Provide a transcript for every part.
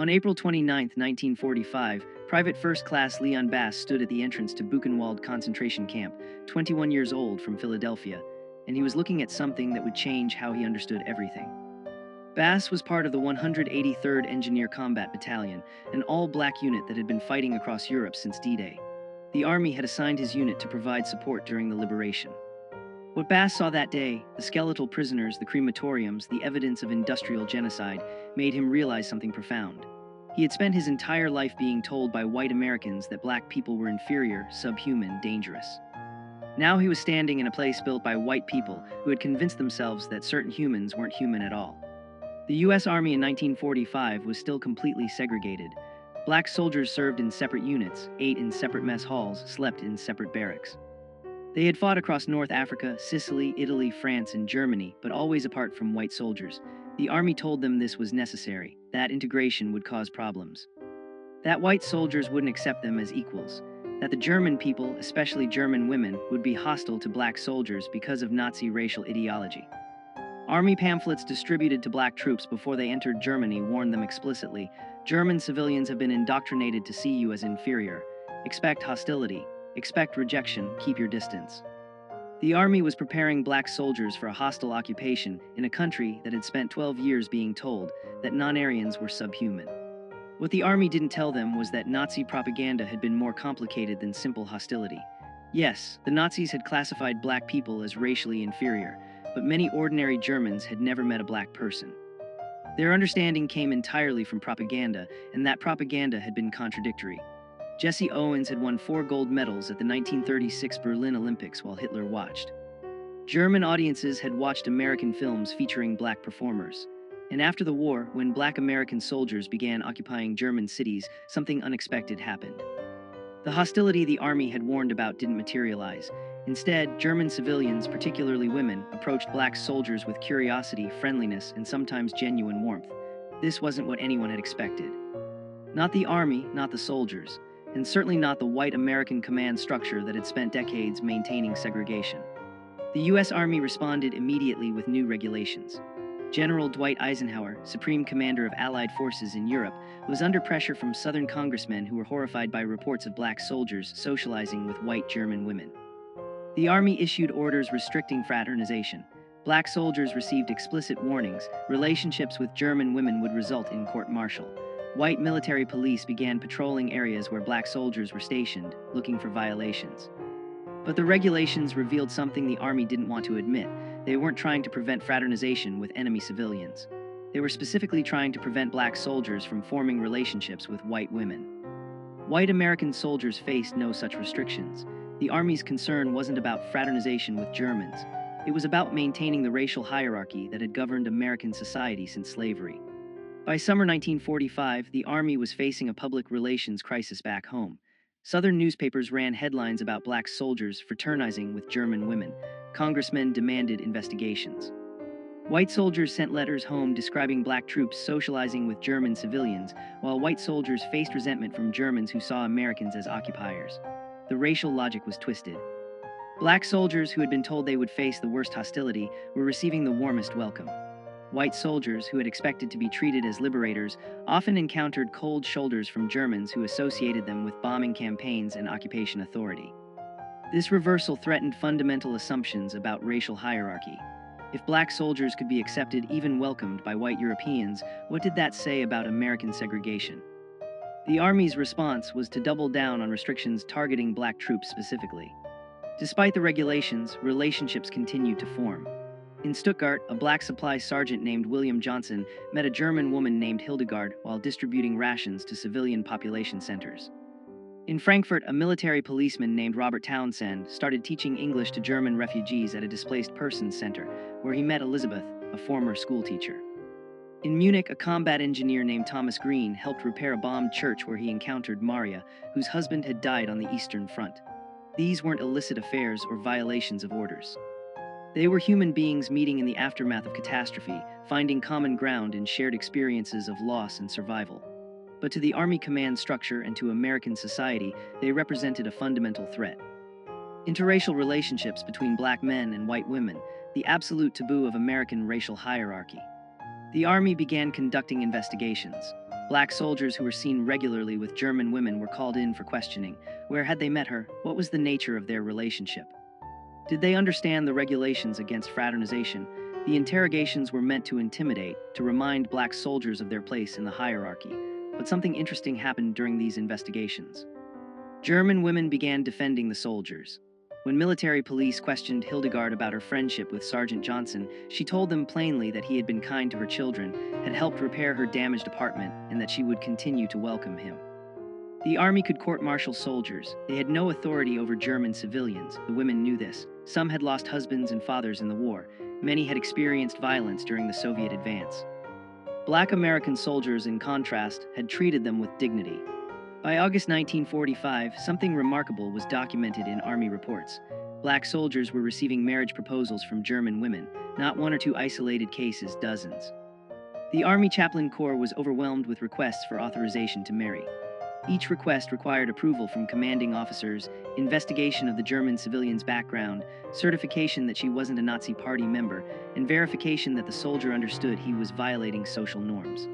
On April 29, 1945, Private First Class Leon Bass stood at the entrance to Buchenwald concentration camp, 21 years old, from Philadelphia, and he was looking at something that would change how he understood everything. Bass was part of the 183rd Engineer Combat Battalion, an all-black unit that had been fighting across Europe since D-Day. The Army had assigned his unit to provide support during the liberation. What Bass saw that day, the skeletal prisoners, the crematoriums, the evidence of industrial genocide, made him realize something profound. He had spent his entire life being told by white Americans that black people were inferior, subhuman, dangerous. Now he was standing in a place built by white people who had convinced themselves that certain humans weren't human at all. The U.S. Army in 1945 was still completely segregated. Black soldiers served in separate units, ate in separate mess halls, slept in separate barracks. They had fought across North Africa, Sicily, Italy, France, and Germany, but always apart from white soldiers. The Army told them this was necessary, that integration would cause problems. That white soldiers wouldn't accept them as equals, that the German people, especially German women, would be hostile to black soldiers because of Nazi racial ideology. Army pamphlets distributed to black troops before they entered Germany warned them explicitly, German civilians have been indoctrinated to see you as inferior. Expect hostility. Expect rejection, keep your distance. The Army was preparing black soldiers for a hostile occupation in a country that had spent 12 years being told that non-Aryans were subhuman. What the Army didn't tell them was that Nazi propaganda had been more complicated than simple hostility. Yes, the Nazis had classified black people as racially inferior, but many ordinary Germans had never met a black person. Their understanding came entirely from propaganda, and that propaganda had been contradictory. Jesse Owens had won 4 gold medals at the 1936 Berlin Olympics while Hitler watched. German audiences had watched American films featuring black performers. And after the war, when black American soldiers began occupying German cities, something unexpected happened. The hostility the Army had warned about didn't materialize. Instead, German civilians, particularly women, approached black soldiers with curiosity, friendliness, and sometimes genuine warmth. This wasn't what anyone had expected. Not the Army, not the soldiers, and certainly not the white American command structure that had spent decades maintaining segregation. The U.S. Army responded immediately with new regulations. General Dwight Eisenhower, Supreme Commander of Allied forces in Europe, was under pressure from Southern congressmen who were horrified by reports of black soldiers socializing with white German women. The Army issued orders restricting fraternization. Black soldiers received explicit warnings. Relationships with German women would result in court-martial. White military police began patrolling areas where black soldiers were stationed, looking for violations. But the regulations revealed something the Army didn't want to admit. They weren't trying to prevent fraternization with enemy civilians. They were specifically trying to prevent black soldiers from forming relationships with white women. White American soldiers faced no such restrictions. The Army's concern wasn't about fraternization with Germans. It was about maintaining the racial hierarchy that had governed American society since slavery. By summer 1945, the Army was facing a public relations crisis back home. Southern newspapers ran headlines about black soldiers fraternizing with German women. Congressmen demanded investigations. White soldiers sent letters home describing black troops socializing with German civilians, while white soldiers faced resentment from Germans who saw Americans as occupiers. The racial logic was twisted. Black soldiers who had been told they would face the worst hostility were receiving the warmest welcome. White soldiers, who had expected to be treated as liberators, often encountered cold shoulders from Germans who associated them with bombing campaigns and occupation authority. This reversal threatened fundamental assumptions about racial hierarchy. If black soldiers could be accepted, even welcomed, by white Europeans, what did that say about American segregation? The Army's response was to double down on restrictions targeting black troops specifically. Despite the regulations, relationships continued to form. In Stuttgart, a black supply sergeant named William Johnson met a German woman named Hildegard while distributing rations to civilian population centers. In Frankfurt, a military policeman named Robert Townsend started teaching English to German refugees at a displaced persons center, where he met Elizabeth, a former schoolteacher. In Munich, a combat engineer named Thomas Green helped repair a bombed church where he encountered Maria, whose husband had died on the Eastern Front. These weren't illicit affairs or violations of orders. They were human beings meeting in the aftermath of catastrophe, finding common ground in shared experiences of loss and survival. But to the Army command structure and to American society, they represented a fundamental threat. Interracial relationships between black men and white women, the absolute taboo of American racial hierarchy. The Army began conducting investigations. Black soldiers who were seen regularly with German women were called in for questioning. Where had they met her? What was the nature of their relationship? Did they understand the regulations against fraternization? The interrogations were meant to intimidate, to remind black soldiers of their place in the hierarchy. But something interesting happened during these investigations. German women began defending the soldiers. When military police questioned Hildegard about her friendship with Sergeant Johnson, she told them plainly that he had been kind to her children, had helped repair her damaged apartment, and that she would continue to welcome him. The army could court-martial soldiers. They had no authority over German civilians. The women knew this. Some had lost husbands and fathers in the war. Many had experienced violence during the Soviet advance. Black American soldiers, in contrast, had treated them with dignity. By August 1945, something remarkable was documented in Army reports. Black soldiers were receiving marriage proposals from German women, not one or two isolated cases, dozens. The Army Chaplain Corps was overwhelmed with requests for authorization to marry. Each request required approval from commanding officers, investigation of the German civilian's background, certification that she wasn't a Nazi Party member, and verification that the soldier understood he was violating social norms.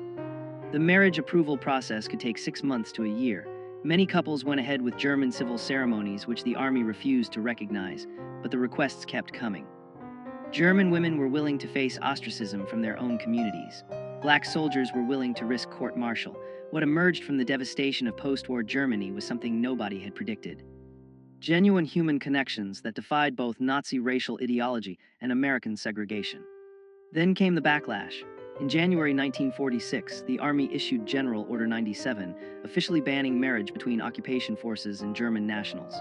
The marriage approval process could take 6 months to a year. Many couples went ahead with German civil ceremonies which the army refused to recognize, but the requests kept coming. German women were willing to face ostracism from their own communities. Black soldiers were willing to risk court-martial. What emerged from the devastation of post-war Germany was something nobody had predicted. Genuine human connections that defied both Nazi racial ideology and American segregation. Then came the backlash. In January 1946, the Army issued General Order 97, officially banning marriage between occupation forces and German nationals.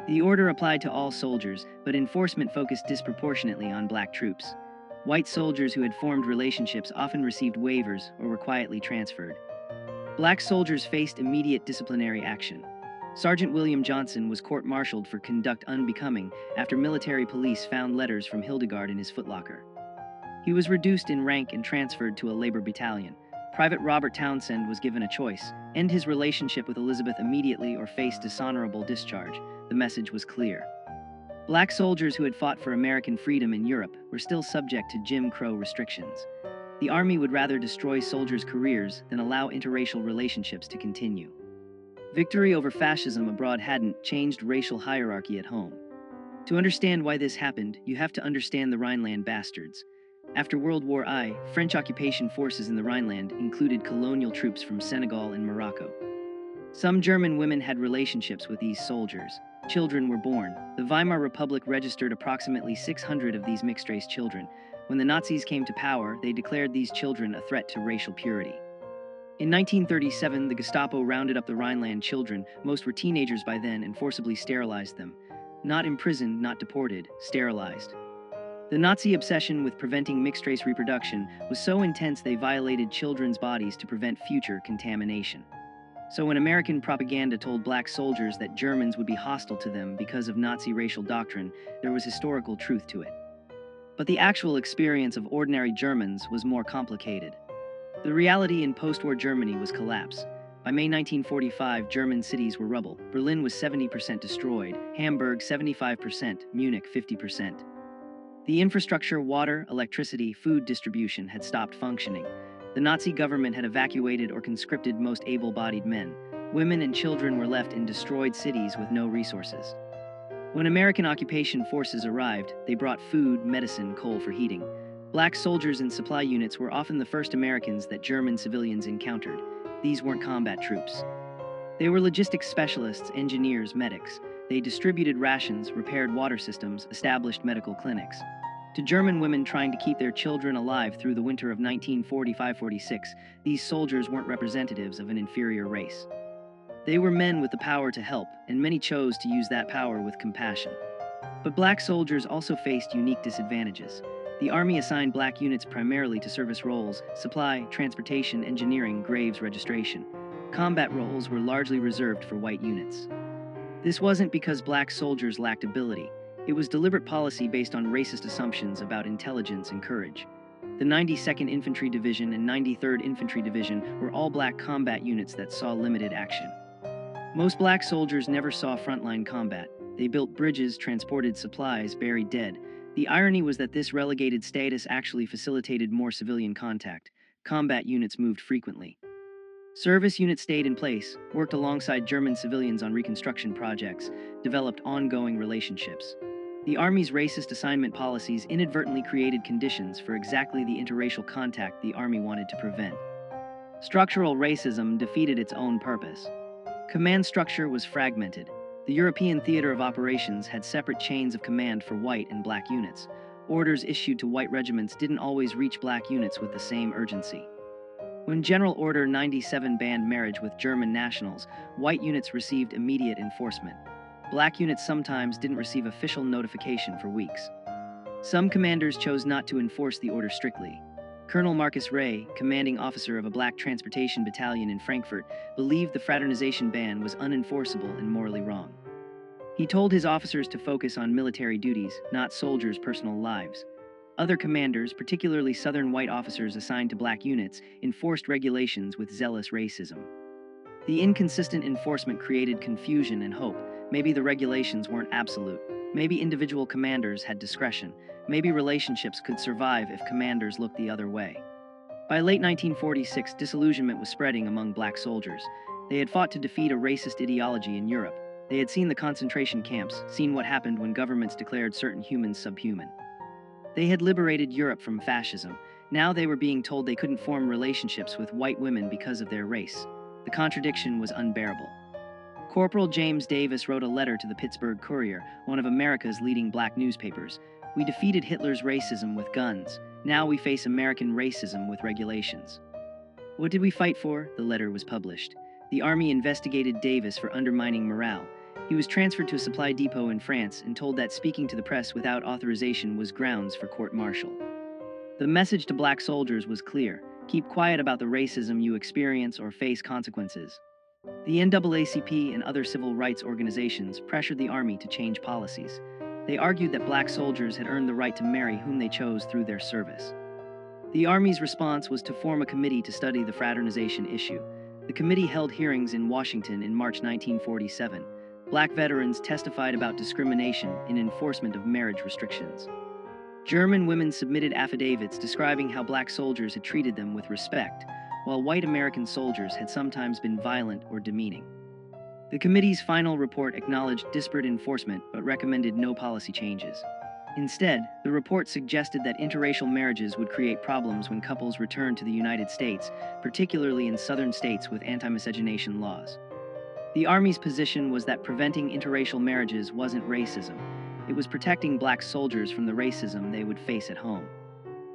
The order applied to all soldiers, but enforcement focused disproportionately on black troops. White soldiers who had formed relationships often received waivers or were quietly transferred. Black soldiers faced immediate disciplinary action. Sergeant William Johnson was court-martialed for conduct unbecoming after military police found letters from Hildegard in his footlocker. He was reduced in rank and transferred to a labor battalion. Private Robert Townsend was given a choice: end his relationship with Elizabeth immediately or face dishonorable discharge. The message was clear. Black soldiers who had fought for American freedom in Europe were still subject to Jim Crow restrictions. The Army would rather destroy soldiers' careers than allow interracial relationships to continue. Victory over fascism abroad hadn't changed racial hierarchy at home. To understand why this happened, you have to understand the Rhineland bastards. After World War I, French occupation forces in the Rhineland included colonial troops from Senegal and Morocco. Some German women had relationships with these soldiers. Children were born. The Weimar Republic registered approximately 600 of these mixed-race children. When the Nazis came to power, they declared these children a threat to racial purity. In 1937, the Gestapo rounded up the Rhineland children, most were teenagers by then, and forcibly sterilized them. Not imprisoned, not deported, sterilized. The Nazi obsession with preventing mixed-race reproduction was so intense they violated children's bodies to prevent future contamination. So when American propaganda told black soldiers that Germans would be hostile to them because of Nazi racial doctrine, there was historical truth to it. But the actual experience of ordinary Germans was more complicated. The reality in post-war Germany was collapse. By May 1945, German cities were rubble. Berlin was 70% destroyed, Hamburg 75%, Munich 50%. The infrastructure, water, electricity, food distribution had stopped functioning. The Nazi government had evacuated or conscripted most able-bodied men. Women and children were left in destroyed cities with no resources. When American occupation forces arrived, they brought food, medicine, coal for heating. Black soldiers in supply units were often the first Americans that German civilians encountered. These weren't combat troops. They were logistics specialists, engineers, medics. They distributed rations, repaired water systems, established medical clinics. To German women trying to keep their children alive through the winter of 1945-46, these soldiers weren't representatives of an inferior race. They were men with the power to help, and many chose to use that power with compassion. But black soldiers also faced unique disadvantages. The Army assigned black units primarily to service roles: supply, transportation, engineering, graves registration. Combat roles were largely reserved for white units. This wasn't because black soldiers lacked ability. It was deliberate policy based on racist assumptions about intelligence and courage. The 92nd Infantry Division and 93rd Infantry Division were all black combat units that saw limited action. Most black soldiers never saw frontline combat. They built bridges, transported supplies, buried dead. The irony was that this relegated status actually facilitated more civilian contact. Combat units moved frequently. Service units stayed in place, worked alongside German civilians on reconstruction projects, developed ongoing relationships. The Army's racist assignment policies inadvertently created conditions for exactly the interracial contact the Army wanted to prevent. Structural racism defeated its own purpose. Command structure was fragmented. The European theater of operations had separate chains of command for white and black units. Orders issued to white regiments didn't always reach black units with the same urgency. When General Order 97 banned marriage with German nationals, white units received immediate enforcement. Black units sometimes didn't receive official notification for weeks. Some commanders chose not to enforce the order strictly. Colonel Marcus Ray, commanding officer of a black transportation battalion in Frankfurt, believed the fraternization ban was unenforceable and morally wrong. He told his officers to focus on military duties, not soldiers' personal lives. Other commanders, particularly Southern white officers assigned to black units, enforced regulations with zealous racism. The inconsistent enforcement created confusion and hope. Maybe the regulations weren't absolute. Maybe individual commanders had discretion. Maybe relationships could survive if commanders looked the other way. By late 1946, disillusionment was spreading among black soldiers. They had fought to defeat a racist ideology in Europe. They had seen the concentration camps, seen what happened when governments declared certain humans subhuman. They had liberated Europe from fascism. Now they were being told they couldn't form relationships with white women because of their race. The contradiction was unbearable. Corporal James Davis wrote a letter to the Pittsburgh Courier, one of America's leading black newspapers. "We defeated Hitler's racism with guns. Now we face American racism with regulations." What did we fight for? The letter was published. The Army investigated Davis for undermining morale. He was transferred to a supply depot in France and told that speaking to the press without authorization was grounds for court-martial. The message to black soldiers was clear: keep quiet about the racism you experience or face consequences. The NAACP and other civil rights organizations pressured the Army to change policies. They argued that black soldiers had earned the right to marry whom they chose through their service. The Army's response was to form a committee to study the fraternization issue. The committee held hearings in Washington in March 1947. Black veterans testified about discrimination in enforcement of marriage restrictions. German women submitted affidavits describing how black soldiers had treated them with respect, while white American soldiers had sometimes been violent or demeaning. The committee's final report acknowledged disparate enforcement but recommended no policy changes. Instead, the report suggested that interracial marriages would create problems when couples returned to the United States, particularly in southern states with anti-miscegenation laws. The Army's position was that preventing interracial marriages wasn't racism. It was protecting black soldiers from the racism they would face at home.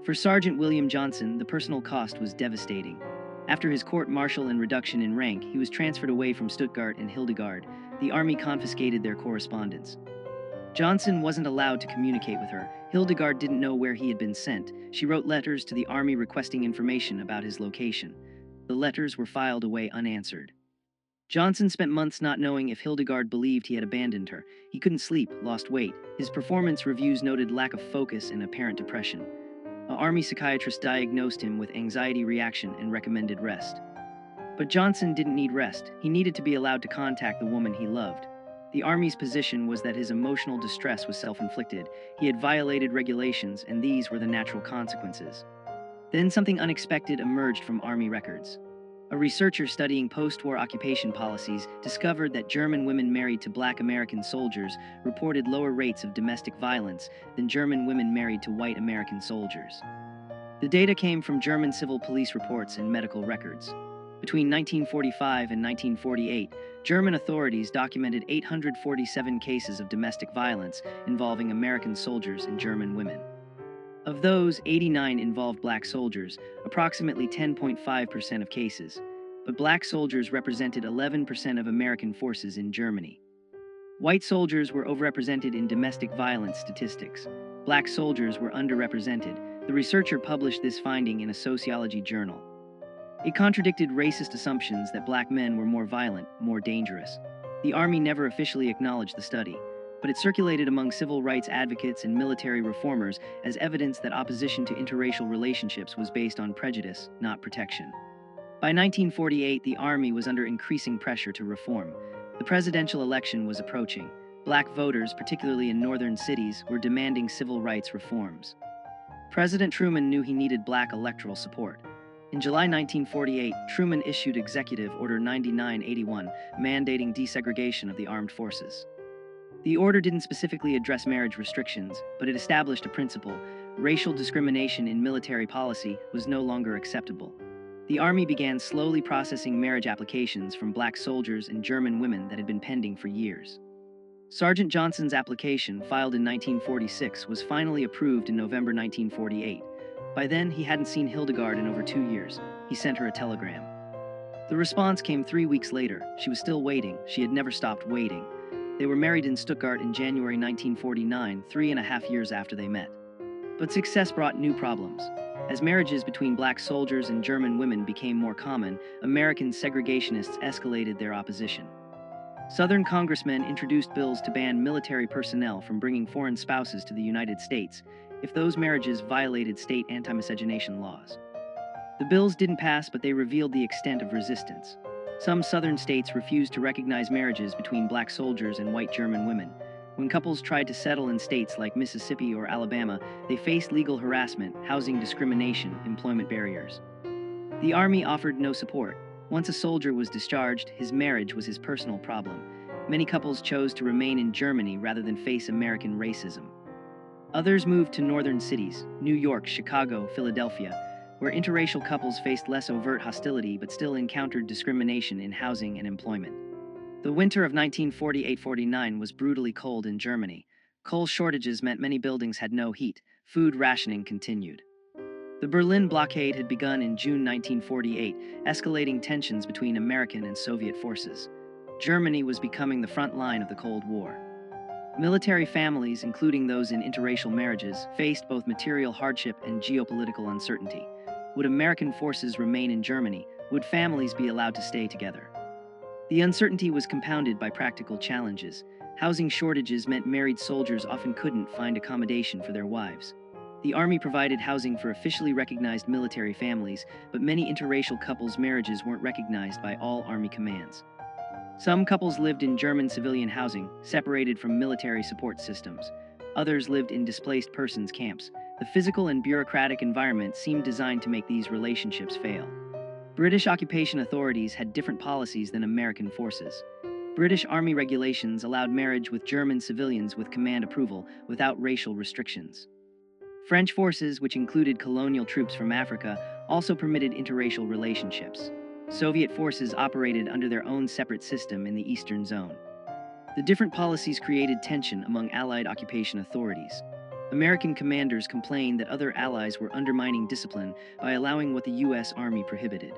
For Sergeant William Johnson, the personal cost was devastating. After his court-martial and reduction in rank, he was transferred away from Stuttgart and Hildegard. The Army confiscated their correspondence. Johnson wasn't allowed to communicate with her. Hildegard didn't know where he had been sent. She wrote letters to the Army requesting information about his location. The letters were filed away unanswered. Johnson spent months not knowing if Hildegard believed he had abandoned her. He couldn't sleep, lost weight. His performance reviews noted lack of focus and apparent depression. An Army psychiatrist diagnosed him with anxiety reaction and recommended rest. But Johnson didn't need rest. He needed to be allowed to contact the woman he loved. The Army's position was that his emotional distress was self-inflicted. He had violated regulations, and these were the natural consequences. Then something unexpected emerged from Army records. A researcher studying post-war occupation policies discovered that German women married to black American soldiers reported lower rates of domestic violence than German women married to white American soldiers. The data came from German civil police reports and medical records. Between 1945 and 1948, German authorities documented 847 cases of domestic violence involving American soldiers and German women. Of those, 89 involved black soldiers, approximately 10.5% of cases, but black soldiers represented 11% of American forces in Germany. White soldiers were overrepresented in domestic violence statistics. Black soldiers were underrepresented. The researcher published this finding in a sociology journal. It contradicted racist assumptions that black men were more violent, more dangerous. The Army never officially acknowledged the study, but it circulated among civil rights advocates and military reformers as evidence that opposition to interracial relationships was based on prejudice, not protection. By 1948, the Army was under increasing pressure to reform. The presidential election was approaching. Black voters, particularly in northern cities, were demanding civil rights reforms. President Truman knew he needed black electoral support. In July 1948, Truman issued Executive Order 9981, mandating desegregation of the armed forces. The order didn't specifically address marriage restrictions, but it established a principle: racial discrimination in military policy was no longer acceptable. The Army began slowly processing marriage applications from black soldiers and German women that had been pending for years. Sergeant Johnson's application, filed in 1946, was finally approved in November 1948. By then, he hadn't seen Hildegard in over 2 years. He sent her a telegram. The response came 3 weeks later. She was still waiting. She had never stopped waiting. They were married in Stuttgart in January 1949, 3.5 years after they met. But success brought new problems. As marriages between black soldiers and German women became more common, American segregationists escalated their opposition. Southern congressmen introduced bills to ban military personnel from bringing foreign spouses to the United States if those marriages violated state anti-miscegenation laws. The bills didn't pass, but they revealed the extent of resistance. Some southern states refused to recognize marriages between black soldiers and white German women. When couples tried to settle in states like Mississippi or Alabama, they faced legal harassment, housing discrimination, employment barriers. The Army offered no support. Once a soldier was discharged, his marriage was his personal problem. Many couples chose to remain in Germany rather than face American racism. Others moved to northern cities, New York, Chicago, Philadelphia, where interracial couples faced less overt hostility but still encountered discrimination in housing and employment. The winter of 1948-49 was brutally cold in Germany. Coal shortages meant many buildings had no heat. Food rationing continued. The Berlin blockade had begun in June 1948, escalating tensions between American and Soviet forces. Germany was becoming the front line of the Cold War. Military families, including those in interracial marriages, faced both material hardship and geopolitical uncertainty. Would American forces remain in Germany? Would families be allowed to stay together? The uncertainty was compounded by practical challenges. Housing shortages meant married soldiers often couldn't find accommodation for their wives. The Army provided housing for officially recognized military families, but many interracial couples' marriages weren't recognized by all Army commands. Some couples lived in German civilian housing, separated from military support systems. Others lived in displaced persons camps. The physical and bureaucratic environment seemed designed to make these relationships fail. British occupation authorities had different policies than American forces. British Army regulations allowed marriage with German civilians with command approval without racial restrictions. French forces, which included colonial troops from Africa, also permitted interracial relationships. Soviet forces operated under their own separate system in the Eastern Zone. The different policies created tension among Allied occupation authorities. American commanders complained that other allies were undermining discipline by allowing what the U.S. Army prohibited.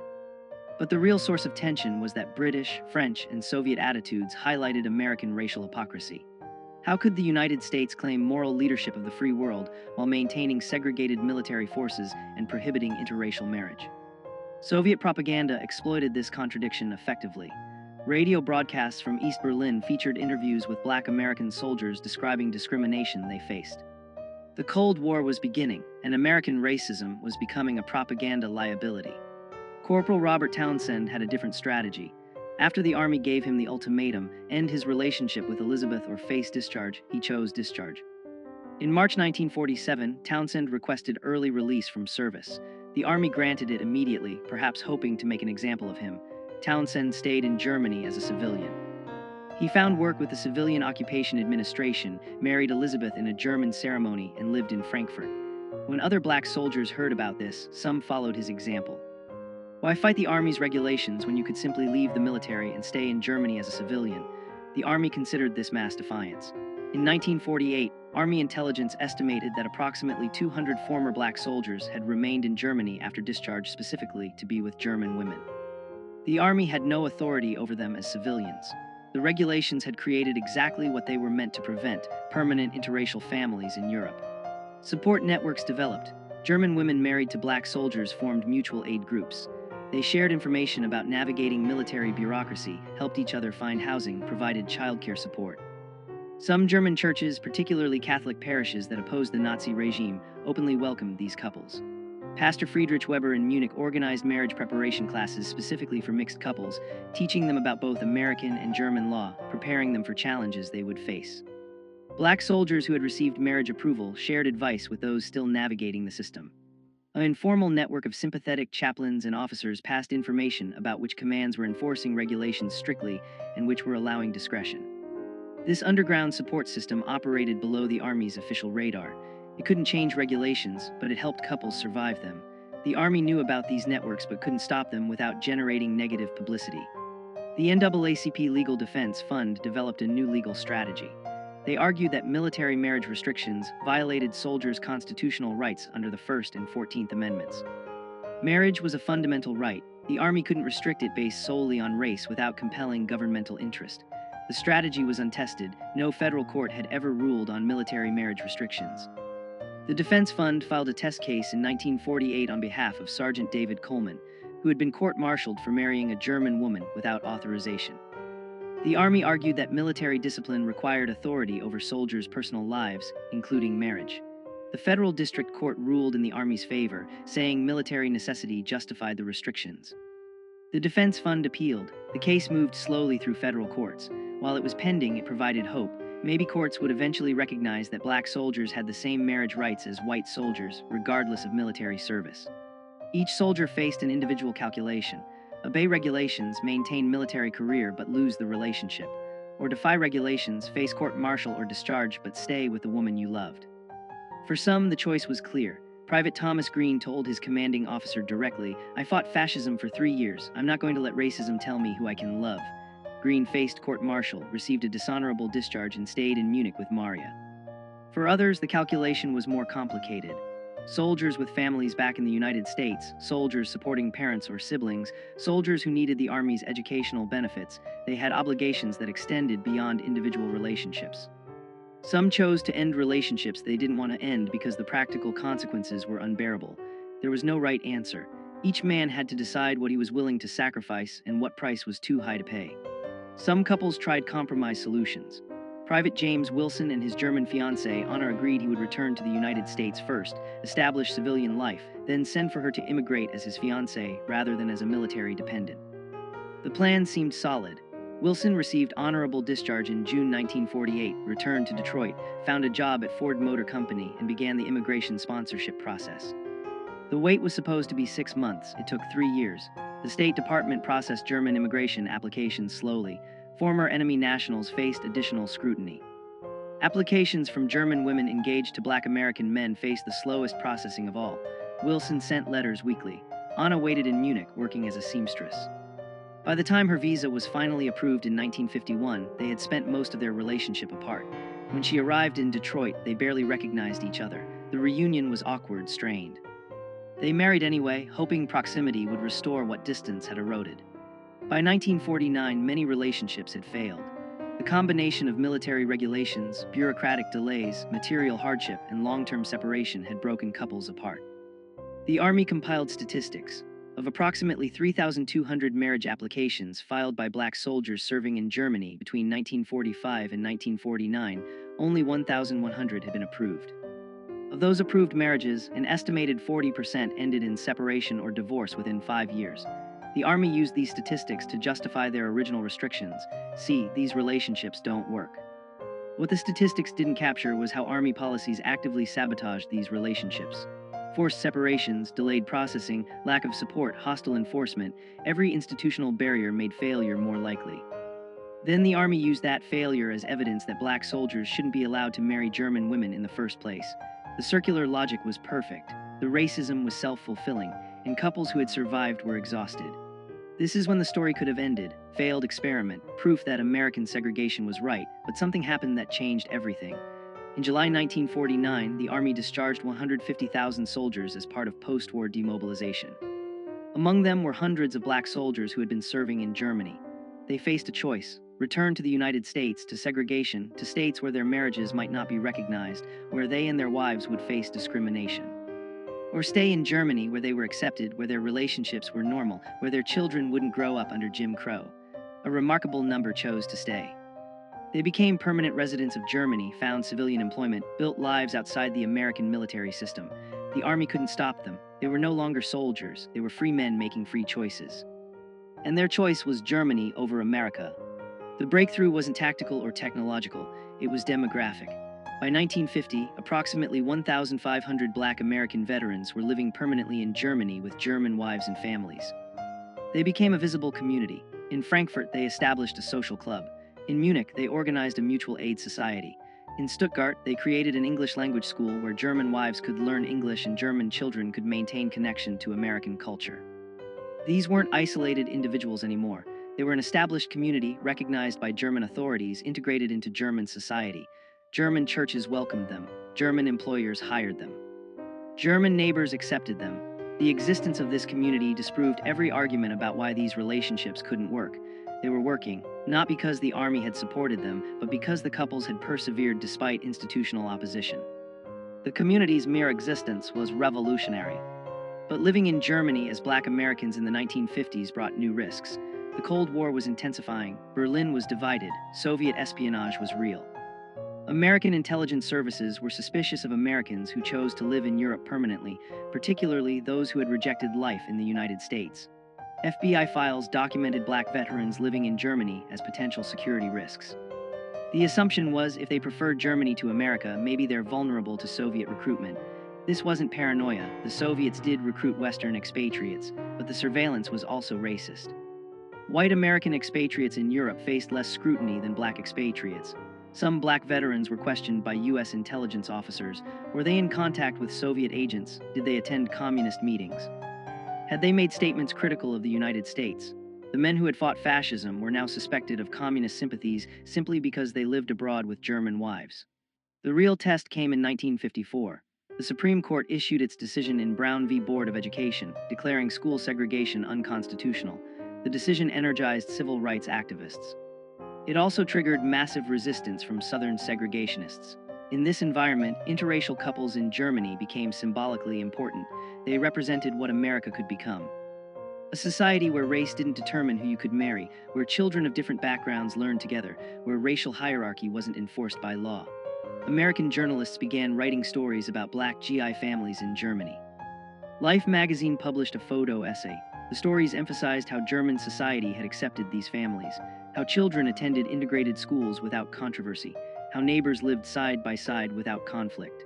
But the real source of tension was that British, French, and Soviet attitudes highlighted American racial hypocrisy. How could the United States claim moral leadership of the free world while maintaining segregated military forces and prohibiting interracial marriage? Soviet propaganda exploited this contradiction effectively. Radio broadcasts from East Berlin featured interviews with black American soldiers describing discrimination they faced. The Cold War was beginning, and American racism was becoming a propaganda liability. Corporal Robert Townsend had a different strategy. After the Army gave him the ultimatum, end his relationship with Elizabeth or face discharge, he chose discharge. In March 1947, Townsend requested early release from service. The Army granted it immediately, perhaps hoping to make an example of him. Townsend stayed in Germany as a civilian. He found work with the Civilian Occupation Administration, married Elizabeth in a German ceremony, and lived in Frankfurt. When other black soldiers heard about this, some followed his example. Why fight the Army's regulations when you could simply leave the military and stay in Germany as a civilian? The Army considered this mass defiance. In 1948, Army intelligence estimated that approximately 200 former black soldiers had remained in Germany after discharge, specifically to be with German women. The Army had no authority over them as civilians. The regulations had created exactly what they were meant to prevent: permanent interracial families in Europe. Support networks developed. German women married to black soldiers formed mutual aid groups. They shared information about navigating military bureaucracy, helped each other find housing, provided childcare support. Some German churches, particularly Catholic parishes that opposed the Nazi regime, openly welcomed these couples. Pastor Friedrich Weber in Munich organized marriage preparation classes specifically for mixed couples, teaching them about both American and German law, preparing them for challenges they would face. Black soldiers who had received marriage approval shared advice with those still navigating the system. An informal network of sympathetic chaplains and officers passed information about which commands were enforcing regulations strictly and which were allowing discretion. This underground support system operated below the Army's official radar. It couldn't change regulations, but it helped couples survive them. The Army knew about these networks but couldn't stop them without generating negative publicity. The NAACP Legal Defense Fund developed a new legal strategy. They argued that military marriage restrictions violated soldiers' constitutional rights under the First and 14th Amendments. Marriage was a fundamental right. The Army couldn't restrict it based solely on race without compelling governmental interest. The strategy was untested. No federal court had ever ruled on military marriage restrictions. The Defense Fund filed a test case in 1948 on behalf of Sergeant David Coleman, who had been court-martialed for marrying a German woman without authorization. The Army argued that military discipline required authority over soldiers' personal lives, including marriage. The federal district court ruled in the Army's favor, saying military necessity justified the restrictions. The Defense Fund appealed. The case moved slowly through federal courts. While it was pending, it provided hope. Maybe courts would eventually recognize that black soldiers had the same marriage rights as white soldiers, regardless of military service. Each soldier faced an individual calculation. Obey regulations, maintain military career but lose the relationship. Or defy regulations, face court-martial or discharge but stay with the woman you loved. For some, the choice was clear. Private Thomas Green told his commanding officer directly, "I fought fascism for 3 years. I'm not going to let racism tell me who I can love." Green faced court-martial, received a dishonorable discharge and stayed in Munich with Maria. For others, the calculation was more complicated. Soldiers with families back in the United States, soldiers supporting parents or siblings, soldiers who needed the Army's educational benefits, they had obligations that extended beyond individual relationships. Some chose to end relationships they didn't want to end because the practical consequences were unbearable. There was no right answer. Each man had to decide what he was willing to sacrifice and what price was too high to pay. Some couples tried compromise solutions. Private James Wilson and his German fiancée Anna agreed he would return to the United States first, establish civilian life, then send for her to immigrate as his fiancée rather than as a military dependent. The plan seemed solid. Wilson received honorable discharge in June 1948, returned to Detroit, found a job at Ford Motor Company, and began the immigration sponsorship process. The wait was supposed to be 6 months. It took 3 years. The State Department processed German immigration applications slowly. Former enemy nationals faced additional scrutiny. Applications from German women engaged to black American men faced the slowest processing of all. Wilson sent letters weekly. Anna waited in Munich, working as a seamstress. By the time her visa was finally approved in 1951, they had spent most of their relationship apart. When she arrived in Detroit, they barely recognized each other. The reunion was awkward, strained. They married anyway, hoping proximity would restore what distance had eroded. By 1949, many relationships had failed. The combination of military regulations, bureaucratic delays, material hardship, and long-term separation had broken couples apart. The Army compiled statistics. Of approximately 3,200 marriage applications filed by black soldiers serving in Germany between 1945 and 1949, only 1,100 had been approved. Of those approved marriages, an estimated 40% ended in separation or divorce within 5 years. The Army used these statistics to justify their original restrictions. See, these relationships don't work. What the statistics didn't capture was how Army policies actively sabotaged these relationships. Forced separations, delayed processing, lack of support, hostile enforcement, every institutional barrier made failure more likely. Then the Army used that failure as evidence that black soldiers shouldn't be allowed to marry German women in the first place. The circular logic was perfect. The racism was self-fulfilling, and couples who had survived were exhausted. This is when the story could have ended. Failed experiment, proof that American segregation was right, but something happened that changed everything. In July 1949, the Army discharged 150,000 soldiers as part of post-war demobilization. Among them were hundreds of black soldiers who had been serving in Germany. They faced a choice: return to the United States, to segregation, to states where their marriages might not be recognized, where they and their wives would face discrimination. Or stay in Germany, where they were accepted, where their relationships were normal, where their children wouldn't grow up under Jim Crow. A remarkable number chose to stay. They became permanent residents of Germany, found civilian employment, built lives outside the American military system. The Army couldn't stop them. They were no longer soldiers. They were free men making free choices. And their choice was Germany over America. The breakthrough wasn't tactical or technological. It was demographic. By 1950, approximately 1,500 Black American veterans were living permanently in Germany with German wives and families. They became a visible community. In Frankfurt, they established a social club. In Munich, they organized a mutual aid society. In Stuttgart, they created an English language school where German wives could learn English and German children could maintain connection to American culture. These weren't isolated individuals anymore. They were an established community recognized by German authorities, integrated into German society. German churches welcomed them. German employers hired them. German neighbors accepted them. The existence of this community disproved every argument about why these relationships couldn't work. They were working, not because the army had supported them, but because the couples had persevered despite institutional opposition. The community's mere existence was revolutionary. But living in Germany as Black Americans in the 1950s brought new risks. The Cold War was intensifying, Berlin was divided, Soviet espionage was real. American intelligence services were suspicious of Americans who chose to live in Europe permanently, particularly those who had rejected life in the United States. FBI files documented Black veterans living in Germany as potential security risks. The assumption was if they preferred Germany to America, maybe they're vulnerable to Soviet recruitment. This wasn't paranoia. The Soviets did recruit Western expatriates, but the surveillance was also racist. White American expatriates in Europe faced less scrutiny than Black expatriates. Some Black veterans were questioned by U.S. intelligence officers. Were they in contact with Soviet agents? Did they attend communist meetings? Had they made statements critical of the United States? The men who had fought fascism were now suspected of communist sympathies simply because they lived abroad with German wives. The real test came in 1954. The Supreme Court issued its decision in Brown v. Board of Education, declaring school segregation unconstitutional. The decision energized civil rights activists. It also triggered massive resistance from Southern segregationists. In this environment, interracial couples in Germany became symbolically important. They represented what America could become. A society where race didn't determine who you could marry, where children of different backgrounds learned together, where racial hierarchy wasn't enforced by law. American journalists began writing stories about Black GI families in Germany. Life magazine published a photo essay. The stories emphasized how German society had accepted these families, how children attended integrated schools without controversy, how neighbors lived side by side without conflict.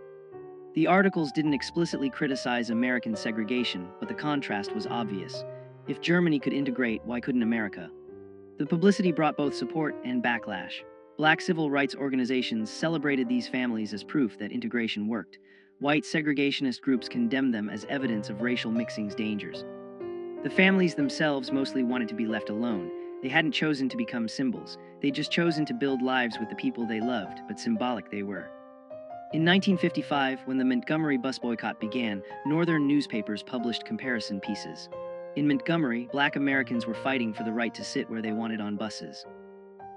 The articles didn't explicitly criticize American segregation, but the contrast was obvious. If Germany could integrate, why couldn't America? The publicity brought both support and backlash. Black civil rights organizations celebrated these families as proof that integration worked. White segregationist groups condemned them as evidence of racial mixing's dangers. The families themselves mostly wanted to be left alone. They hadn't chosen to become symbols. They'd just chosen to build lives with the people they loved, but symbolic they were. In 1955, when the Montgomery bus boycott began, Northern newspapers published comparison pieces. In Montgomery, Black Americans were fighting for the right to sit where they wanted on buses.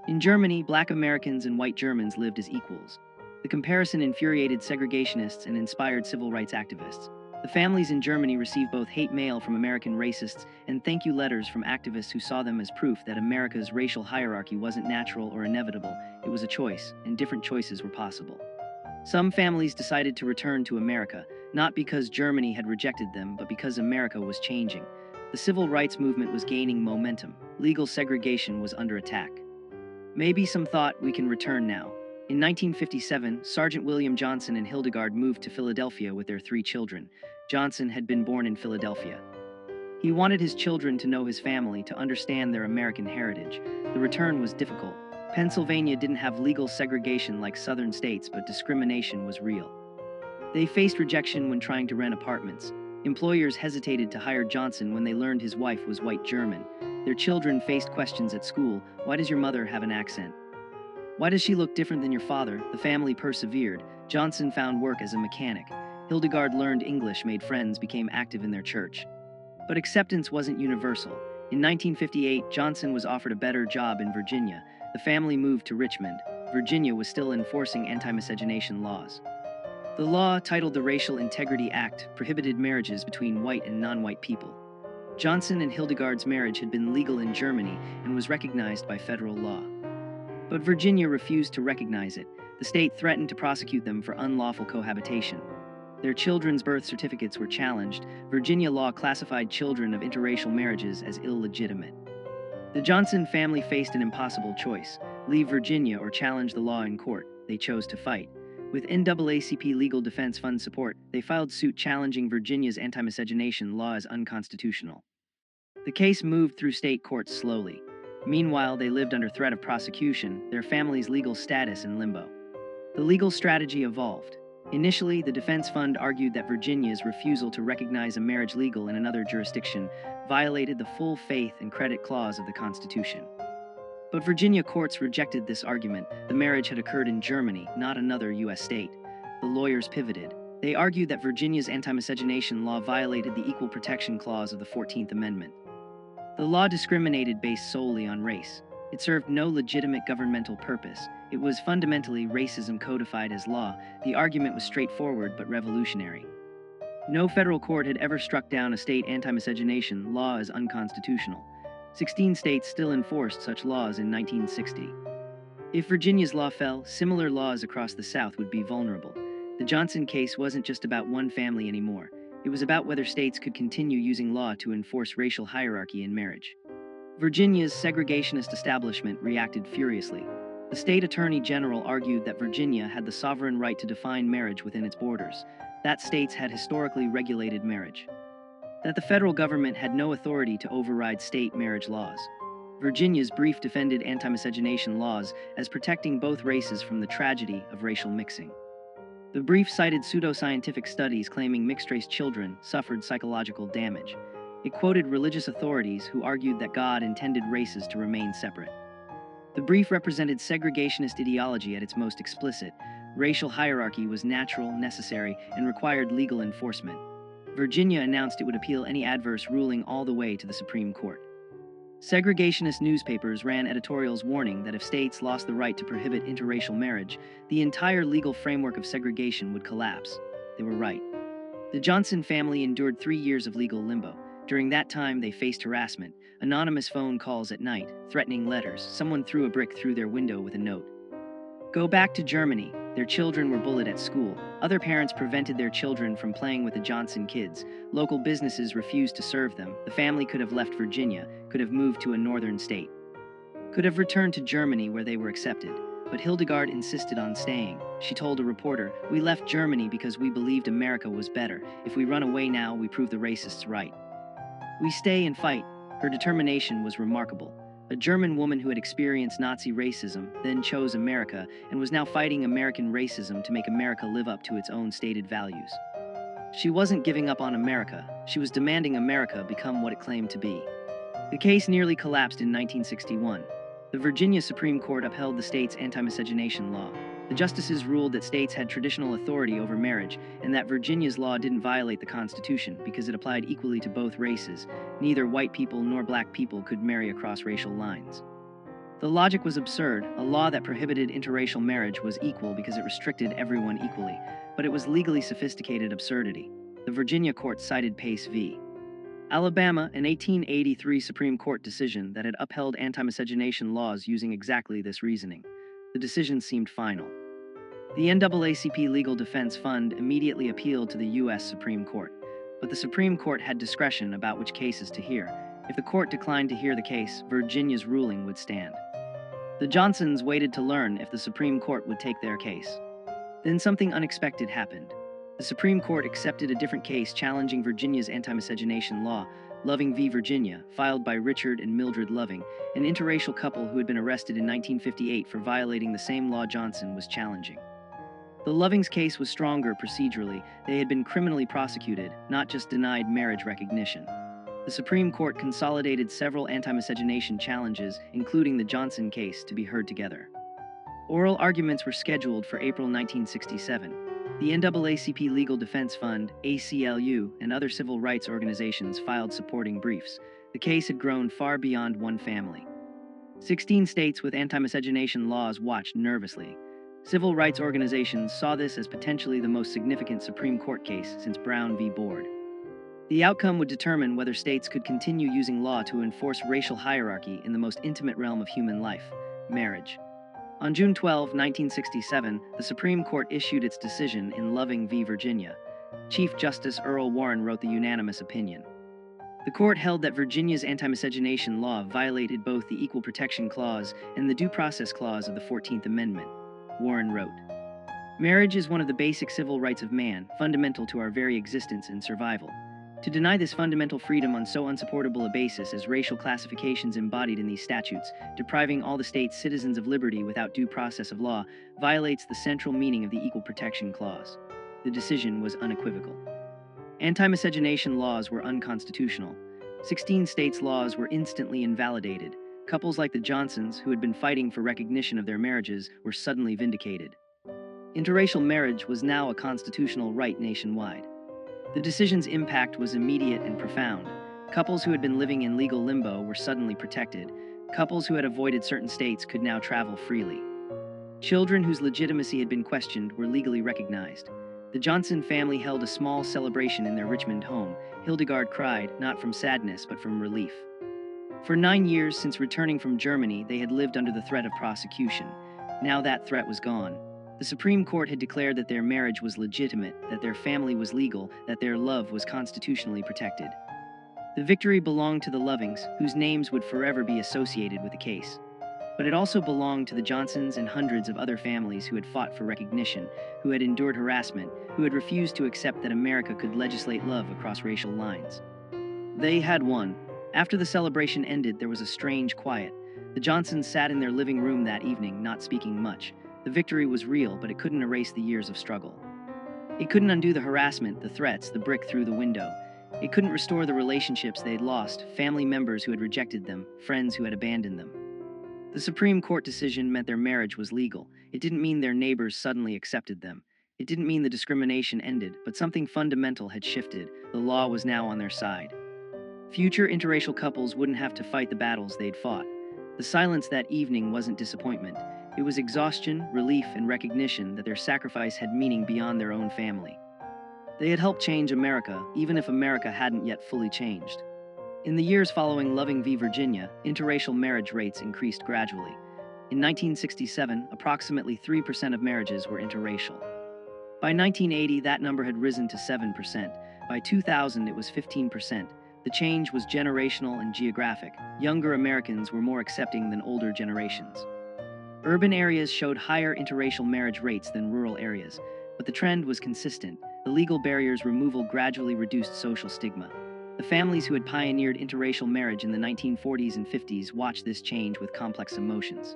In Germany, Black Americans and white Germans lived as equals. The comparison infuriated segregationists and inspired civil rights activists. The families in Germany received both hate mail from American racists and thank you letters from activists who saw them as proof that America's racial hierarchy wasn't natural or inevitable, it was a choice, and different choices were possible. Some families decided to return to America, not because Germany had rejected them, but because America was changing. The civil rights movement was gaining momentum. Legal segregation was under attack. Maybe some thought we can return now. In 1957, Sergeant William Johnson and Hildegard moved to Philadelphia with their 3 children. Johnson had been born in Philadelphia. He wanted his children to know his family, to understand their American heritage. The return was difficult. Pennsylvania didn't have legal segregation like southern states, but discrimination was real. They faced rejection when trying to rent apartments. Employers hesitated to hire Johnson when they learned his wife was white German. Their children faced questions at school. Why does your mother have an accent? Why does she look different than your father? The family persevered. Johnson found work as a mechanic. Hildegard learned English, made friends, became active in their church. But acceptance wasn't universal. In 1958, Johnson was offered a better job in Virginia. The family moved to Richmond. Virginia was still enforcing anti-miscegenation laws. The law, titled the Racial Integrity Act, prohibited marriages between white and non-white people. Johnson and Hildegard's marriage had been legal in Germany and was recognized by federal law. But Virginia refused to recognize it. The state threatened to prosecute them for unlawful cohabitation. Their children's birth certificates were challenged. Virginia law classified children of interracial marriages as illegitimate. The Johnson family faced an impossible choice: leave Virginia or challenge the law in court. They chose to fight. With NAACP Legal Defense Fund support, they filed suit challenging Virginia's anti-miscegenation law as unconstitutional. The case moved through state courts slowly. Meanwhile, they lived under threat of prosecution, their family's legal status in limbo. The legal strategy evolved. Initially, the defense fund argued that Virginia's refusal to recognize a marriage legal in another jurisdiction violated the full faith and credit clause of the Constitution. But Virginia courts rejected this argument. The marriage had occurred in Germany, not another U.S. state. The lawyers pivoted. They argued that Virginia's anti-miscegenation law violated the Equal Protection Clause of the 14th Amendment. The law discriminated based solely on race. It served no legitimate governmental purpose. It was fundamentally racism codified as law. The argument was straightforward but revolutionary. No federal court had ever struck down a state anti-miscegenation law as unconstitutional. 16 states still enforced such laws in 1960. If Virginia's law fell, similar laws across the South would be vulnerable. The Johnson case wasn't just about one family anymore. It was about whether states could continue using law to enforce racial hierarchy in marriage. Virginia's segregationist establishment reacted furiously. The state attorney general argued that Virginia had the sovereign right to define marriage within its borders, that states had historically regulated marriage, that the federal government had no authority to override state marriage laws. Virginia's brief defended anti-miscegenation laws as protecting both races from the tragedy of racial mixing. The brief cited pseudoscientific studies claiming mixed-race children suffered psychological damage. It quoted religious authorities who argued that God intended races to remain separate. The brief represented segregationist ideology at its most explicit. Racial hierarchy was natural, necessary, and required legal enforcement. Virginia announced it would appeal any adverse ruling all the way to the Supreme Court. Segregationist newspapers ran editorials warning that if states lost the right to prohibit interracial marriage, the entire legal framework of segregation would collapse. They were right. The Johnson family endured 3 years of legal limbo. During that time, they faced harassment, anonymous phone calls at night, threatening letters. Someone threw a brick through their window with a note. Go back to Germany. Their children were bullied at school. Other parents prevented their children from playing with the Johnson kids. Local businesses refused to serve them. The family could have left Virginia, could have moved to a northern state, could have returned to Germany where they were accepted. But Hildegard insisted on staying. She told a reporter, "We left Germany because we believed America was better. If we run away now, we prove the racists right. We stay and fight." Her determination was remarkable. A German woman who had experienced Nazi racism, then chose America, and was now fighting American racism to make America live up to its own stated values. She wasn't giving up on America. She was demanding America become what it claimed to be. The case nearly collapsed in 1961. The Virginia Supreme Court upheld the state's anti-miscegenation law. The justices ruled that states had traditional authority over marriage and that Virginia's law didn't violate the Constitution because it applied equally to both races. Neither white people nor black people could marry across racial lines. The logic was absurd. A law that prohibited interracial marriage was equal because it restricted everyone equally, but it was legally sophisticated absurdity. The Virginia court cited Pace v. Alabama, an 1883 Supreme Court decision that had upheld anti-miscegenation laws using exactly this reasoning. The decision seemed final. The NAACP Legal Defense Fund immediately appealed to the U.S. Supreme Court, but the Supreme Court had discretion about which cases to hear. If the court declined to hear the case, Virginia's ruling would stand. The Johnsons waited to learn if the Supreme Court would take their case. Then something unexpected happened. The Supreme Court accepted a different case challenging Virginia's anti-miscegenation law, Loving v. Virginia, filed by Richard and Mildred Loving, an interracial couple who had been arrested in 1958 for violating the same law Johnson was challenging. The Lovings' case was stronger procedurally. They had been criminally prosecuted, not just denied marriage recognition. The Supreme Court consolidated several anti-miscegenation challenges, including the Johnson case, to be heard together. Oral arguments were scheduled for April 1967. The NAACP Legal Defense Fund, ACLU, and other civil rights organizations filed supporting briefs. The case had grown far beyond one family. 16 states with anti-miscegenation laws watched nervously. Civil rights organizations saw this as potentially the most significant Supreme Court case since Brown v. Board. The outcome would determine whether states could continue using law to enforce racial hierarchy in the most intimate realm of human life, marriage. On June 12, 1967, the Supreme Court issued its decision in Loving v. Virginia. Chief Justice Earl Warren wrote the unanimous opinion. The court held that Virginia's anti-miscegenation law violated both the Equal Protection Clause and the Due Process Clause of the 14th Amendment. Warren wrote, Marriage is one of the basic civil rights of man, fundamental to our very existence and survival. To deny this fundamental freedom on so unsupportable a basis as racial classifications embodied in these statutes, depriving all the state's citizens of liberty without due process of law, violates the central meaning of the Equal Protection Clause. The decision was unequivocal. Anti-miscegenation laws were unconstitutional. 16 states' laws were instantly invalidated. Couples like the Johnsons, who had been fighting for recognition of their marriages, were suddenly vindicated. Interracial marriage was now a constitutional right nationwide. The decision's impact was immediate and profound. Couples who had been living in legal limbo were suddenly protected. Couples who had avoided certain states could now travel freely. Children whose legitimacy had been questioned were legally recognized. The Johnson family held a small celebration in their Richmond home. Hildegard cried, not from sadness, but from relief. For 9 years since returning from Germany, they had lived under the threat of prosecution. Now that threat was gone. The Supreme Court had declared that their marriage was legitimate, that their family was legal, that their love was constitutionally protected. The victory belonged to the Lovings, whose names would forever be associated with the case. But it also belonged to the Johnsons and hundreds of other families who had fought for recognition, who had endured harassment, who had refused to accept that America could legislate love across racial lines. They had won. After the celebration ended, there was a strange quiet. The Johnsons sat in their living room that evening, not speaking much. The victory was real, but it couldn't erase the years of struggle. It couldn't undo the harassment, the threats, the brick through the window. It couldn't restore the relationships they had lost, family members who had rejected them, friends who had abandoned them. The Supreme Court decision meant their marriage was legal. It didn't mean their neighbors suddenly accepted them. It didn't mean the discrimination ended, but something fundamental had shifted. The law was now on their side. Future interracial couples wouldn't have to fight the battles they'd fought. The silence that evening wasn't disappointment. It was exhaustion, relief, and recognition that their sacrifice had meaning beyond their own family. They had helped change America, even if America hadn't yet fully changed. In the years following Loving v. Virginia, interracial marriage rates increased gradually. In 1967, approximately 3% of marriages were interracial. By 1980, that number had risen to 7%. By 2000, it was 15%. The change was generational and geographic. Younger Americans were more accepting than older generations. Urban areas showed higher interracial marriage rates than rural areas, but the trend was consistent. The legal barriers' removal gradually reduced social stigma. The families who had pioneered interracial marriage in the 1940s and 50s watched this change with complex emotions.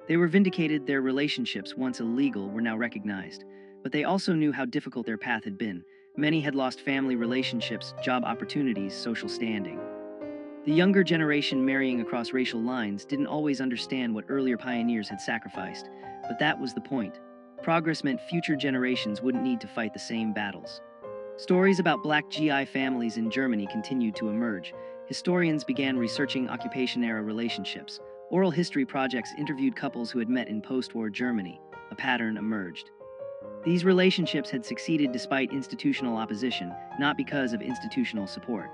They were vindicated. Their relationships, once illegal, were now recognized, but they also knew how difficult their path had been. Many had lost family relationships, job opportunities, social standing. The younger generation marrying across racial lines didn't always understand what earlier pioneers had sacrificed, but that was the point. Progress meant future generations wouldn't need to fight the same battles. Stories about Black GI families in Germany continued to emerge. Historians began researching occupation-era relationships. Oral history projects interviewed couples who had met in post-war Germany. A pattern emerged. These relationships had succeeded despite institutional opposition, not because of institutional support.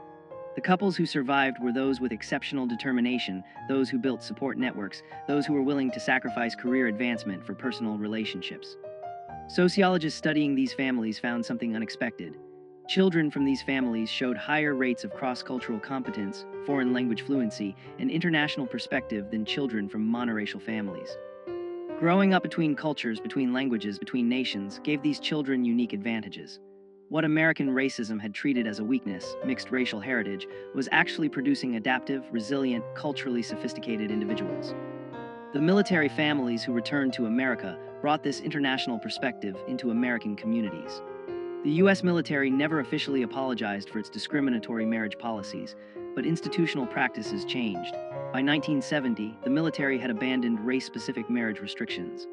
The couples who survived were those with exceptional determination, those who built support networks, those who were willing to sacrifice career advancement for personal relationships. Sociologists studying these families found something unexpected. Children from these families showed higher rates of cross-cultural competence, foreign language fluency, and international perspective than children from monoracial families. Growing up between cultures, between languages, between nations, gave these children unique advantages. What American racism had treated as a weakness, mixed racial heritage, was actually producing adaptive, resilient, culturally sophisticated individuals. The military families who returned to America brought this international perspective into American communities. The U.S. military never officially apologized for its discriminatory marriage policies, but institutional practices changed. By 1970, the military had abandoned race-specific marriage restrictions.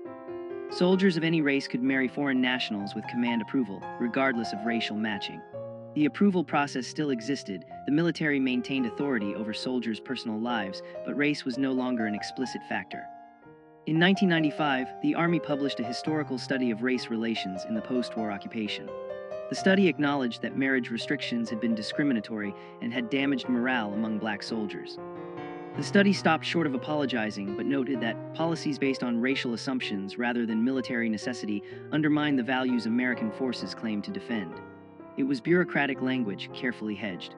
Soldiers of any race could marry foreign nationals with command approval, regardless of racial matching. The approval process still existed. The military maintained authority over soldiers' personal lives, but race was no longer an explicit factor. In 1995, the Army published a historical study of race relations in the post-war occupation. The study acknowledged that marriage restrictions had been discriminatory and had damaged morale among Black soldiers. The study stopped short of apologizing, but noted that policies based on racial assumptions rather than military necessity undermined the values American forces claimed to defend. It was bureaucratic language, carefully hedged.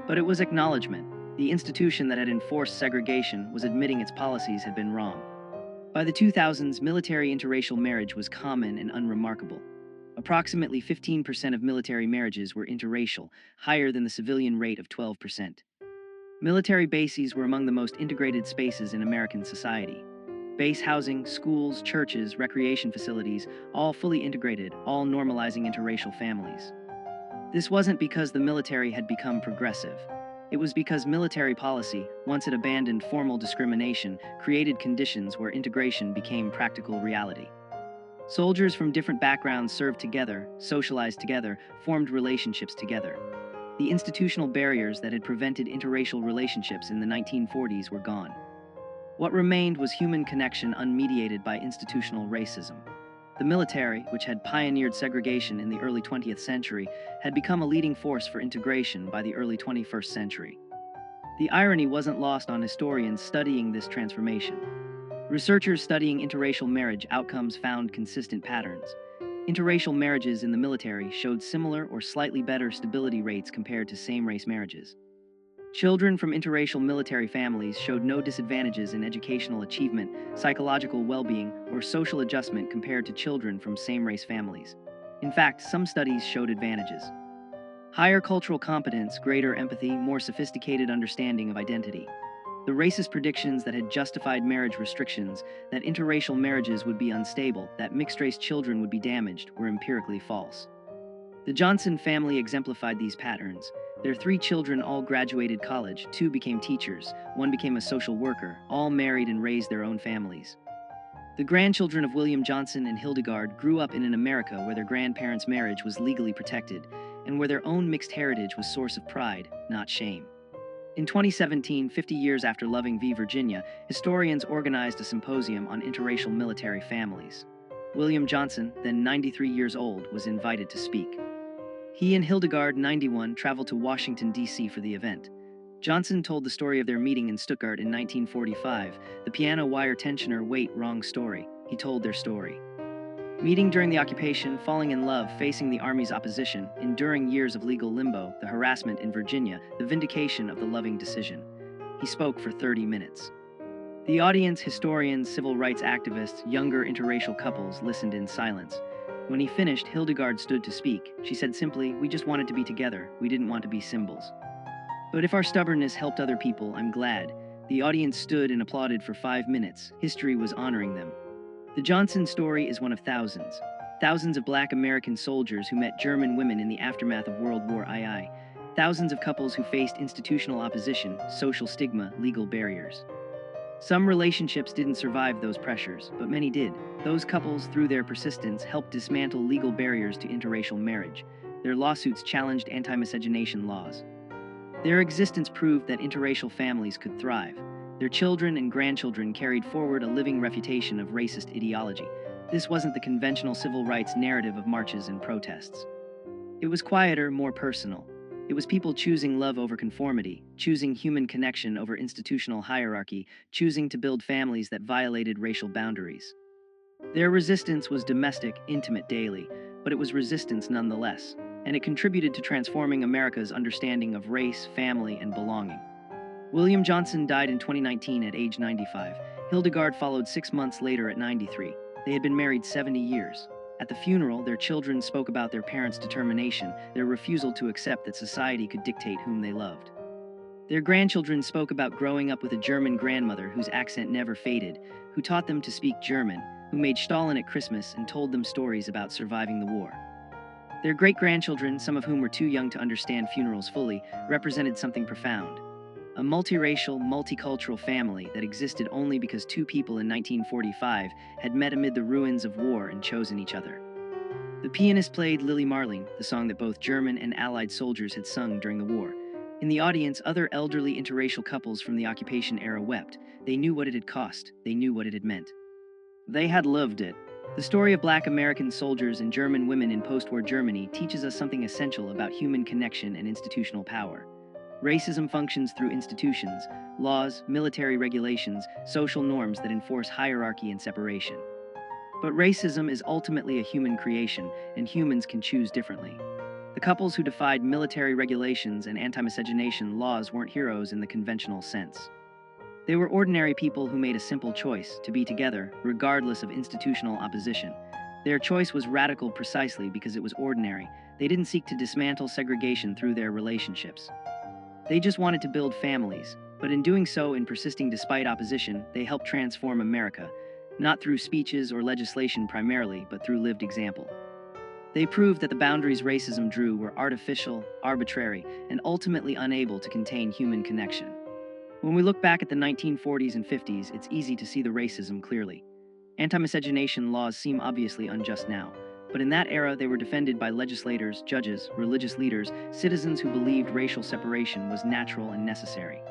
But it was acknowledgement. The institution that had enforced segregation was admitting its policies had been wrong. By the 2000s, military interracial marriage was common and unremarkable. Approximately 15% of military marriages were interracial, higher than the civilian rate of 12%. Military bases were among the most integrated spaces in American society. Base housing, schools, churches, recreation facilities, all fully integrated, all normalizing interracial families. This wasn't because the military had become progressive. It was because military policy, once it abandoned formal discrimination, created conditions where integration became practical reality. Soldiers from different backgrounds served together, socialized together, formed relationships together. The institutional barriers that had prevented interracial relationships in the 1940s were gone. What remained was human connection unmediated by institutional racism. The military, which had pioneered segregation in the early 20th century, had become a leading force for integration by the early 21st century. The irony wasn't lost on historians studying this transformation. Researchers studying interracial marriage outcomes found consistent patterns. Interracial marriages in the military showed similar or slightly better stability rates compared to same-race marriages. Children from interracial military families showed no disadvantages in educational achievement, psychological well-being, or social adjustment compared to children from same-race families. In fact, some studies showed advantages. Higher cultural competence, greater empathy, more sophisticated understanding of identity. The racist predictions that had justified marriage restrictions, that interracial marriages would be unstable, that mixed-race children would be damaged, were empirically false. The Johnson family exemplified these patterns. Their 3 children all graduated college, 2 became teachers, 1 became a social worker, all married and raised their own families. The grandchildren of William Johnson and Hildegard grew up in an America where their grandparents' marriage was legally protected, and where their own mixed heritage was source of pride, not shame. In 2017, 50 years after Loving v. Virginia, historians organized a symposium on interracial military families. William Johnson, then 93 years old, was invited to speak. He and Hildegard, 91, traveled to Washington, D.C. for the event. Johnson told the story of their meeting in Stuttgart in 1945, the piano wire tensioner Wait, Wrong Story. He told their story. Meeting during the occupation, falling in love, facing the Army's opposition, enduring years of legal limbo, the harassment in Virginia, the vindication of the Loving decision. He spoke for 30 minutes. The audience, historians, civil rights activists, younger interracial couples, listened in silence. When he finished, Hildegard stood to speak. She said simply, "We just wanted to be together. We didn't want to be symbols. But if our stubbornness helped other people, I'm glad." The audience stood and applauded for 5 minutes. History was honoring them. The Johnson story is one of thousands. Thousands of Black American soldiers who met German women in the aftermath of World War II. Thousands of couples who faced institutional opposition, social stigma, legal barriers. Some relationships didn't survive those pressures, but many did. Those couples, through their persistence, helped dismantle legal barriers to interracial marriage. Their lawsuits challenged anti-miscegenation laws. Their existence proved that interracial families could thrive. Their children and grandchildren carried forward a living refutation of racist ideology. This wasn't the conventional civil rights narrative of marches and protests. It was quieter, more personal. It was people choosing love over conformity, choosing human connection over institutional hierarchy, choosing to build families that violated racial boundaries. Their resistance was domestic, intimate, daily, but it was resistance nonetheless, and it contributed to transforming America's understanding of race, family, and belonging. William Johnson died in 2019 at age 95. Hildegard followed 6 months later at 93. They had been married 70 years. At the funeral, their children spoke about their parents' determination, their refusal to accept that society could dictate whom they loved. Their grandchildren spoke about growing up with a German grandmother whose accent never faded, who taught them to speak German, who made Stalin at Christmas and told them stories about surviving the war. Their great-grandchildren, some of whom were too young to understand funerals fully, represented something profound. A multiracial, multicultural family that existed only because 2 people in 1945 had met amid the ruins of war and chosen each other. The pianist played Lily Marling, the song that both German and Allied soldiers had sung during the war. In the audience, other elderly interracial couples from the occupation era wept. They knew what it had cost. They knew what it had meant. They had lived it. The story of Black American soldiers and German women in post-war Germany teaches us something essential about human connection and institutional power. Racism functions through institutions, laws, military regulations, social norms that enforce hierarchy and separation. But racism is ultimately a human creation, and humans can choose differently. The couples who defied military regulations and anti-miscegenation laws weren't heroes in the conventional sense. They were ordinary people who made a simple choice to be together, regardless of institutional opposition. Their choice was radical precisely because it was ordinary. They didn't seek to dismantle segregation through their relationships. They just wanted to build families, but in doing so and persisting despite opposition, they helped transform America, not through speeches or legislation primarily, but through lived example. They proved that the boundaries racism drew were artificial, arbitrary, and ultimately unable to contain human connection. When we look back at the 1940s and 50s, it's easy to see the racism clearly. Anti-miscegenation laws seem obviously unjust now, but in that era they were defended by legislators, judges, religious leaders, citizens who believed racial separation was natural and necessary.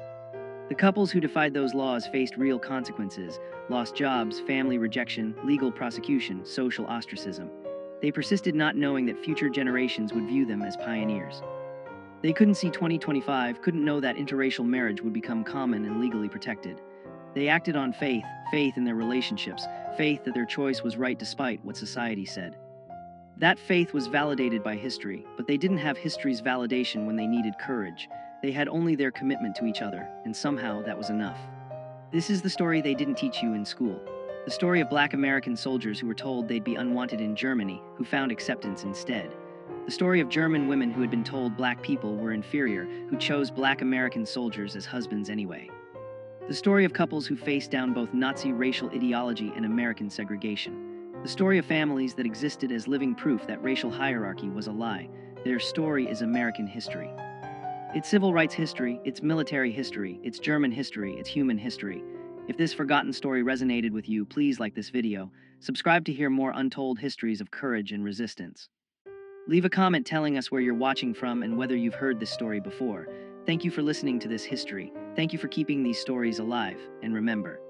The couples who defied those laws faced real consequences, lost jobs, family rejection, legal prosecution, social ostracism. They persisted not knowing that future generations would view them as pioneers. They couldn't see 2025, couldn't know that interracial marriage would become common and legally protected. They acted on faith, faith in their relationships, faith that their choice was right despite what society said. That faith was validated by history, but they didn't have history's validation when they needed courage. They had only their commitment to each other, and somehow that was enough. This is the story they didn't teach you in school. The story of Black American soldiers who were told they'd be unwanted in Germany, who found acceptance instead. The story of German women who had been told Black people were inferior, who chose Black American soldiers as husbands anyway. The story of couples who faced down both Nazi racial ideology and American segregation. The story of families that existed as living proof that racial hierarchy was a lie. Their story is American history. It's civil rights history, it's military history, it's German history, it's human history. If this forgotten story resonated with you, please like this video. Subscribe to hear more untold histories of courage and resistance. Leave a comment telling us where you're watching from and whether you've heard this story before. Thank you for listening to this history. Thank you for keeping these stories alive. And remember,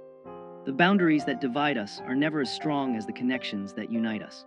the boundaries that divide us are never as strong as the connections that unite us.